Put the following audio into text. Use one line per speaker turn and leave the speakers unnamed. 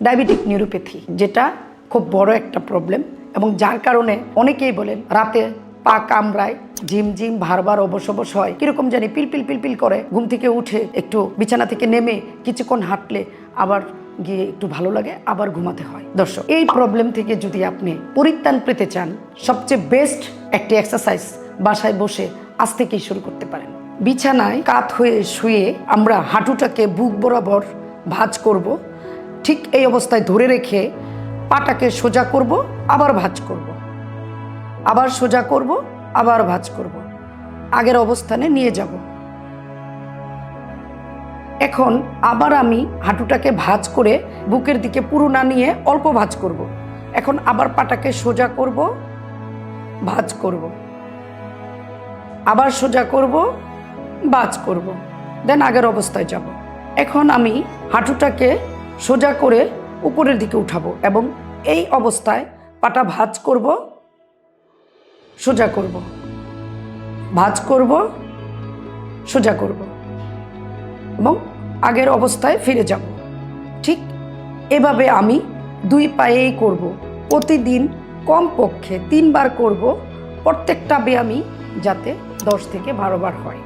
Diabetic neuropathy, যেটা খুব বড় একটা প্রবলেম এবং যার কারণে অনেকেই বলেন রাতে পা কামড়ায়, ঝিমঝিম বারবার অবশ অবশ হয়, কিরকম জানি পিলপিল পিলপিল করে, ঘুম থেকে উঠে একটু বিছানা থেকে নেমে কিছুক্ষণ হাঁটলে আবার গিয়ে একটু ভালো লাগে, আবার ঘুমাতে হয়। দর্শক, এই প্রবলেম থেকে যদি আপনি পরিত্রাণ পেতে চান, সবচেয়ে বেস্ট একটি এক্সারসাইজ বাসায় বসে আজ থেকেই শুরু করতে পারেন। বিছানায় কাত হয়ে শুয়ে আমরা হাঁটুটাকে বুক বরাবর ভাঁজ করব। ঠিক এই অবস্থায় ধরে রেখে পাটাকে সোজা করব, আবার ভাঁজ করব, আবার সোজা করব, আবার ভাঁজ করব, আগের অবস্থানে নিয়ে যাব। এখন আবার আমি হাঁটুটাকে ভাঁজ করে বুকের দিকে পুরো না নিয়ে অল্প ভাঁজ করব। এখন আবার পাটাকে সোজা করব, ভাঁজ করব, আবার সোজা করব, ভাঁজ করব, দেন আগের অবস্থায় যাব। এখন আমি হাঁটুটাকে সোজা করে উপরের দিকে উঠাবো এবং এই অবস্থায় পাটা ভাঁজ করব, সোজা করব, ভাঁজ করব, সোজা করব এবং আগের অবস্থায় ফিরে যাব। ঠিক এভাবে আমি 2 পায়েই করব। প্রতিদিন কমপক্ষে 3 বার করব, প্রত্যেকটা ব্যায়ামই যাতে 10 থেকে 12 বার হয়।